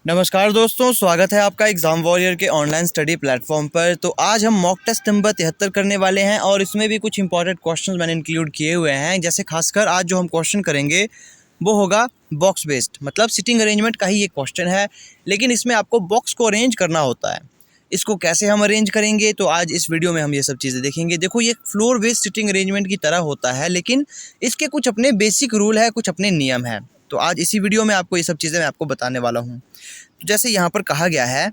नमस्कार दोस्तों, स्वागत है आपका एग्ज़ाम वॉरियर के ऑनलाइन स्टडी प्लेटफॉर्म पर। तो आज हम मॉक टेस्ट नंबर 73 करने वाले हैं और इसमें भी कुछ इंपॉर्टेंट क्वेश्चंस मैंने इंक्लूड किए हुए हैं। जैसे खासकर आज जो हम क्वेश्चन करेंगे वो होगा बॉक्स बेस्ड, मतलब सिटिंग अरेंजमेंट का ही ये क्वेश्चन है, लेकिन इसमें आपको बॉक्स को अरेंज करना होता है। इसको कैसे हम अरेंज करेंगे, तो आज इस वीडियो में हम ये सब चीज़ें देखेंगे। देखो, ये फ्लोर बेस्ड सिटिंग अरेंजमेंट की तरह होता है, लेकिन इसके कुछ अपने बेसिक रूल है, कुछ अपने नियम हैं। तो आज इसी वीडियो में आपको ये सब चीज़ें मैं आपको बताने वाला हूँ। तो जैसे यहाँ पर कहा गया है,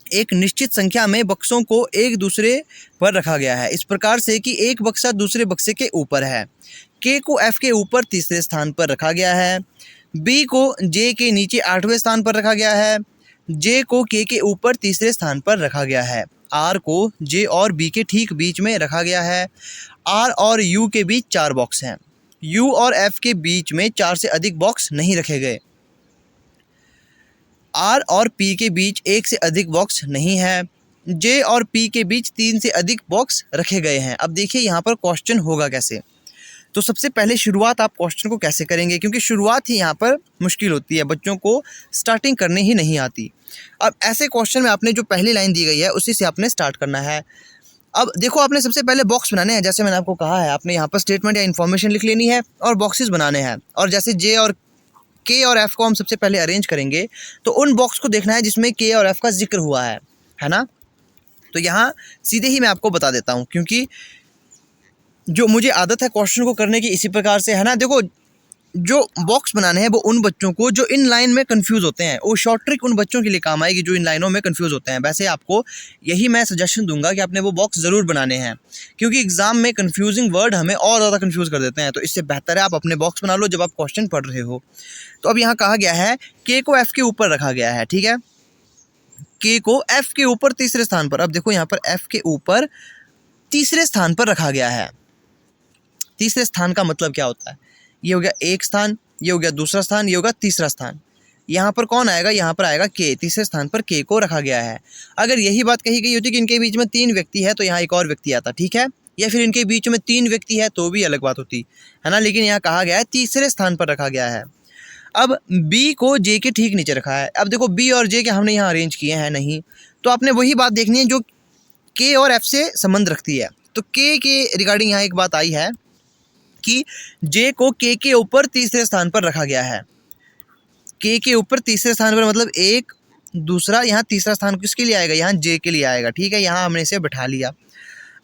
एक निश्चित संख्या में बक्सों को एक दूसरे पर रखा गया है इस प्रकार से कि एक बक्सा दूसरे बक्से के ऊपर है। के को एफ के ऊपर तीसरे स्थान पर रखा गया है। बी को जे के नीचे 8वें स्थान पर रखा गया है। जे को के ऊपर तीसरे स्थान पर रखा गया है। आर को जे और बी के ठीक बीच में रखा गया है। आर और यू के बीच 4 बॉक्स हैं। यू और एफ के बीच में 4 से अधिक बॉक्स नहीं रखे गए। आर और पी के बीच 1 से अधिक बॉक्स नहीं है। जे और पी के बीच 3 से अधिक बॉक्स रखे गए हैं। अब देखिए यहाँ पर क्वेश्चन होगा कैसे। तो सबसे पहले शुरुआत आप क्वेश्चन को कैसे करेंगे, क्योंकि शुरुआत ही यहाँ पर मुश्किल होती है, बच्चों को स्टार्टिंग करने ही नहीं आती। अब ऐसे क्वेश्चन में आपने जो पहली लाइन दी गई है उसी से आपने स्टार्ट करना है। अब देखो, आपने सबसे पहले बॉक्स बनाने हैं। जैसे मैंने आपको कहा है, आपने यहाँ पर स्टेटमेंट या इन्फॉर्मेशन लिख लेनी है और बॉक्सेस बनाने हैं। और जैसे जे और के और एफ को हम सबसे पहले अरेंज करेंगे, तो उन बॉक्स को देखना है जिसमें के और एफ का जिक्र हुआ है ना। तो यहाँ सीधे ही मैं आपको बता देता हूँ, क्योंकि जो मुझे आदत है क्वेश्चन को करने की इसी प्रकार से, है ना। देखो, जो बॉक्स बनाने हैं वो उन बच्चों को जो इन लाइन में कंफ्यूज होते हैं, वो शॉर्ट ट्रिक उन बच्चों के लिए काम आएगी जो इन लाइनों में कंफ्यूज होते हैं। वैसे आपको यही मैं सजेशन दूंगा कि आपने वो बॉक्स ज़रूर बनाने हैं, क्योंकि एग्जाम में कंफ्यूजिंग वर्ड हमें और ज़्यादा कंफ्यूज कर देते हैं। तो इससे बेहतर है आप अपने बॉक्स बना लो जब आप क्वेश्चन पढ़ रहे हो। तो अब यहाँ कहा गया है के को एफ के ऊपर रखा गया है, ठीक है। के को एफ के ऊपर तीसरे स्थान पर। अब देखो, यहाँ पर एफ के ऊपर तीसरे स्थान पर रखा गया है। तीसरे स्थान का मतलब क्या होता है? ये हो गया एक स्थान, ये हो गया दूसरा स्थान, ये होगा तीसरा स्थान। यहाँ पर कौन आएगा? यहाँ पर आएगा के। तीसरे स्थान पर के को रखा गया है। अगर यही बात कही गई होती कि इनके बीच में 3 व्यक्ति है तो यहाँ एक और व्यक्ति आता, ठीक है। या फिर इनके बीच में 3 व्यक्ति है तो भी अलग बात होती, है ना। लेकिन यहाँ कहा गया है तीसरे स्थान पर रखा गया है। अब बी को जे के ठीक नीचे रखा है। अब देखो, बी और जे के हमने यहाँ अरेंज किए हैं नहीं, तो आपने वही बात देखनी है जो के और एफ से संबंध रखती है। तो के रिगार्डिंग यहाँ एक बात आई है कि जे को के ऊपर तीसरे स्थान पर रखा गया है। के ऊपर तीसरे स्थान पर मतलब एक, दूसरा, यहाँ तीसरा स्थान किसके लिए आएगा? यहाँ जे के लिए आएगा, ठीक है। यहाँ हमने इसे बैठा लिया।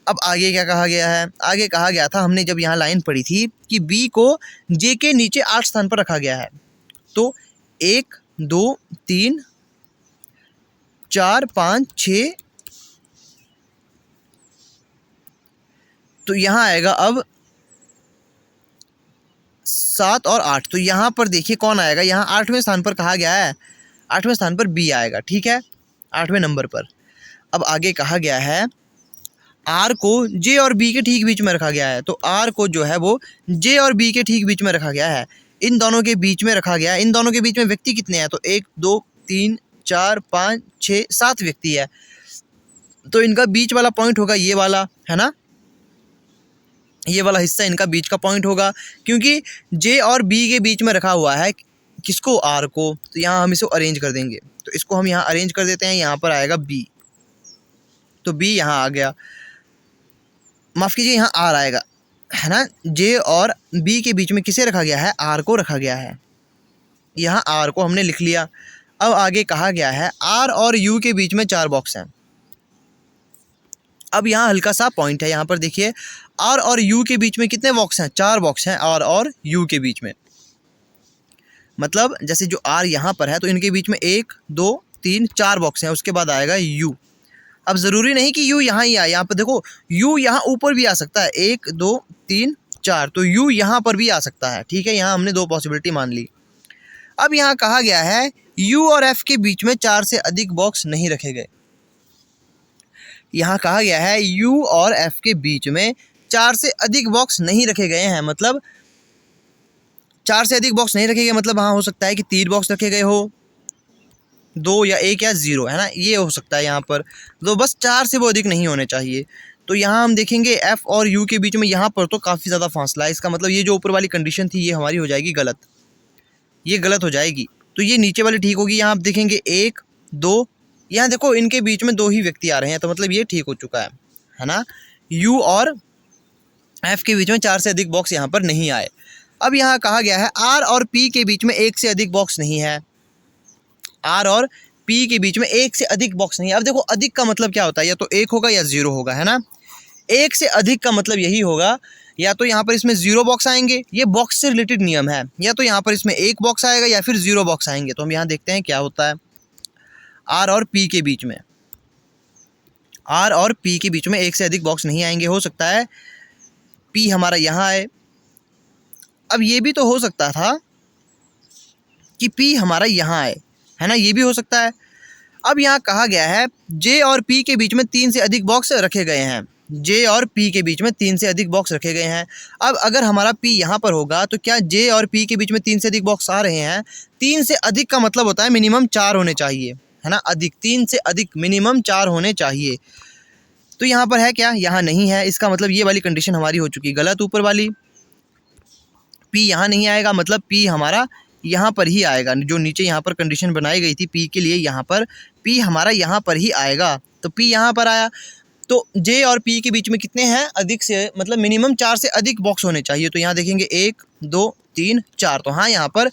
अब आगे क्या कहा गया है? आगे कहा गया था, हमने जब यहाँ लाइन पढ़ी थी कि बी को जे के नीचे 8 स्थान पर रखा गया है। तो 1 2 3 4 5 6, तो यहाँ आएगा अब 7 और 8। तो यहाँ पर देखिए कौन आएगा? यहाँ 8वें स्थान पर कहा गया है, 8वें स्थान पर बी आएगा, ठीक है, 8वें नंबर पर। अब आगे कहा गया है आर को जे और बी के ठीक बीच में रखा गया है। तो आर को जो है वो जे और बी के ठीक बीच में रखा गया है। इन दोनों के बीच में रखा गया है। इन दोनों के बीच में व्यक्ति कितने हैं? तो 1 2 3 4 5 6 7 व्यक्ति है। तो इनका बीच वाला पॉइंट होगा ये वाला, है ना। ये वाला हिस्सा इनका बीच का पॉइंट होगा, क्योंकि जे और बी के बीच में रखा हुआ है किसको? आर को। तो यहाँ हम इसको अरेंज कर देंगे। तो इसको हम यहाँ अरेंज कर देते हैं। यहाँ पर आएगा बी, तो बी यहाँ आ गया। माफ़ कीजिए, यहाँ आर आएगा, है ना। जे और बी के बीच में किसे रखा गया है? आर को रखा गया है। यहाँ आर को हमने लिख लिया। अब आगे कहा गया है आर और यू के बीच में 4 बॉक्स हैं। अब यहाँ हल्का सा पॉइंट है, यहाँ पर देखिए आर और यू के बीच में कितने बॉक्स हैं? 4 बॉक्स हैं आर और यू के बीच में। मतलब जैसे जो आर यहाँ पर है तो इनके बीच में 1 2 3 4 बॉक्स हैं, उसके बाद आएगा यू। अब ज़रूरी नहीं कि यू यहाँ ही आए, यहाँ पर देखो यू यहाँ ऊपर भी आ सकता है, 1 2 3 4, तो यू यहाँ पर भी आ सकता है, ठीक है। यहाँ हमने 2 पॉसिबिलिटी मान ली। अब यहाँ कहा गया है यू और एफ के बीच में 4 से अधिक बॉक्स नहीं रखे गए। यहाँ कहा गया है यू और एफ के बीच में 4 से अधिक बॉक्स नहीं रखे गए हैं। मतलब 4 से अधिक बॉक्स नहीं रखे गए, मतलब हाँ हो सकता है कि 3 बॉक्स रखे गए हो, 2 या 1 या 0, है ना, ये हो सकता है यहाँ पर। तो बस 4 से वो अधिक नहीं होने चाहिए। तो यहाँ हम देखेंगे एफ और यू के बीच में यहाँ पर तो काफ़ी ज़्यादा फासला है। इसका मतलब ये जो ऊपर वाली कंडीशन थी ये हमारी हो जाएगी गलत, ये गलत हो जाएगी। तो ये नीचे वाली ठीक होगी। यहाँ आप देखेंगे 1 2, यहाँ देखो इनके बीच में 2 ही व्यक्ति आ रहे हैं, तो मतलब ये ठीक हो चुका है ना। यू और एफ के बीच में 4 से अधिक बॉक्स यहाँ पर नहीं आए। अब यहाँ कहा गया है आर और पी के बीच में 1 से अधिक बॉक्स नहीं है। आर और पी के बीच में 1 से अधिक बॉक्स नहीं है। अब देखो अधिक का मतलब क्या होता है, या तो 1 होगा या 0 होगा, है ना। 1 से अधिक का मतलब यही होगा, या तो यहाँ पर इसमें 0 बॉक्स आएंगे, ये बॉक्स से रिलेटेड नियम है, या तो यहाँ पर इसमें 1 बॉक्स आएगा या फिर 0 बॉक्स आएंगे। तो हम यहाँ देखते हैं क्या होता है। आर और पी के बीच में, आर और पी के बीच में 1 से अधिक बॉक्स नहीं आएंगे। हो सकता है पी हमारा यहाँ आए। अब ये भी तो हो सकता था कि पी हमारा यहाँ आए, है ना, ये भी हो सकता है। अब यहाँ कहा गया है जे और पी के बीच में 3 से अधिक बॉक्स रखे गए हैं। जे और पी के बीच में 3 से अधिक बॉक्स रखे गए हैं। अब अगर हमारा पी यहाँ पर होगा तो क्या जे और पी के बीच में 3 से अधिक बॉक्स आ रहे हैं। 3 से अधिक का मतलब होता है मिनिमम 4 होने चाहिए, है ना। अधिक 3 से अधिक मिनिमम 4 होने चाहिए। तो यहाँ पर है क्या, यहाँ नहीं है। इसका मतलब ये वाली कंडीशन हमारी हो चुकी गलत, ऊपर वाली। पी यहाँ नहीं आएगा, मतलब पी हमारा यहाँ पर ही आएगा। जो नीचे यहाँ पर कंडीशन बनाई गई थी पी के लिए, यहाँ पर पी हमारा यहाँ पर ही आएगा। तो पी यहाँ पर आया। तो जे और पी के बीच में कितने हैं, अधिक से मतलब मिनिमम 4 से अधिक बॉक्स होने चाहिए। तो यहाँ देखेंगे 1 2 3 4। तो हाँ, यहाँ पर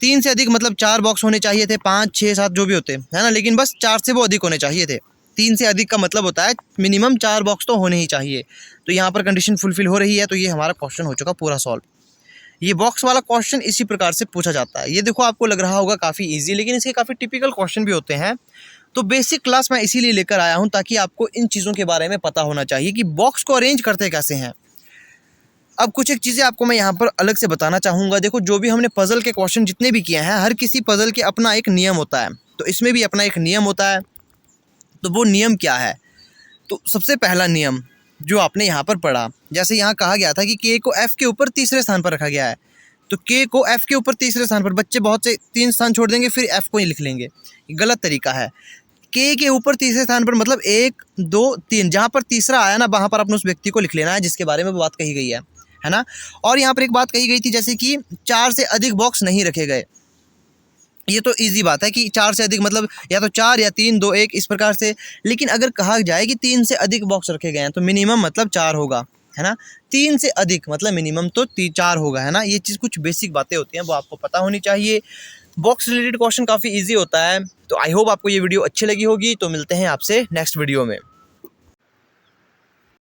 3 से अधिक मतलब 4 बॉक्स होने चाहिए थे, 5 6 7 जो भी होते हैं, है ना। लेकिन बस 4 से वो अधिक होने चाहिए थे। 3 से अधिक का मतलब होता है मिनिमम 4 बॉक्स तो होने ही चाहिए। तो यहाँ पर कंडीशन फुलफिल हो रही है। तो ये हमारा क्वेश्चन हो चुका पूरा सॉल्व। ये बॉक्स वाला क्वेश्चन इसी प्रकार से पूछा जाता है। ये देखो आपको लग रहा होगा काफ़ी इजी, लेकिन इसके काफ़ी टिपिकल क्वेश्चन भी होते हैं। तो बेसिक क्लास मैं इसीलिए लेकर आया हूँ ताकि आपको इन चीज़ों के बारे में पता होना चाहिए कि बॉक्स को अरेंज करते कैसे हैं। अब कुछ एक चीज़ें आपको मैं यहाँ पर अलग से बताना चाहूँगा। देखो जो भी हमने पज़ल के क्वेश्चन जितने भी किए हैं, हर किसी पज़ल के अपना एक नियम होता है। तो इसमें भी अपना एक नियम होता है। तो वो नियम क्या है, तो सबसे पहला नियम जो आपने यहाँ पर पढ़ा, जैसे यहाँ कहा गया था कि के को एफ के ऊपर तीसरे स्थान पर रखा गया है। तो के को एफ के ऊपर तीसरे स्थान पर, बच्चे बहुत से 3 स्थान छोड़ देंगे फिर एफ को ही लिख लेंगे, गलत तरीका है। के ऊपर तीसरे स्थान पर मतलब 1 2 3, जहाँ पर तीसरा आया ना वहाँ पर आपने उस व्यक्ति को लिख लेना है जिसके बारे में बात कही गई है ना। और यहाँ पर एक बात कही गई थी जैसे कि 4 से अधिक बॉक्स नहीं रखे गए। ये तो इजी बात है कि 4 से अधिक मतलब या तो 4 या 3 2 1 इस प्रकार से। लेकिन अगर कहा जाए कि 3 से अधिक बॉक्स रखे गए हैं तो मिनिमम मतलब 4 होगा, है ना। 3 से अधिक मतलब मिनिमम तो 4 होगा, है ना। ये चीज़ कुछ बेसिक बातें होती हैं, वो आपको पता होनी चाहिए। बॉक्स रिलेटेड क्वेश्चन काफ़ी इजी होता है। तो आई होप आपको ये वीडियो अच्छी लगी होगी। तो मिलते हैं आपसे नेक्स्ट वीडियो में।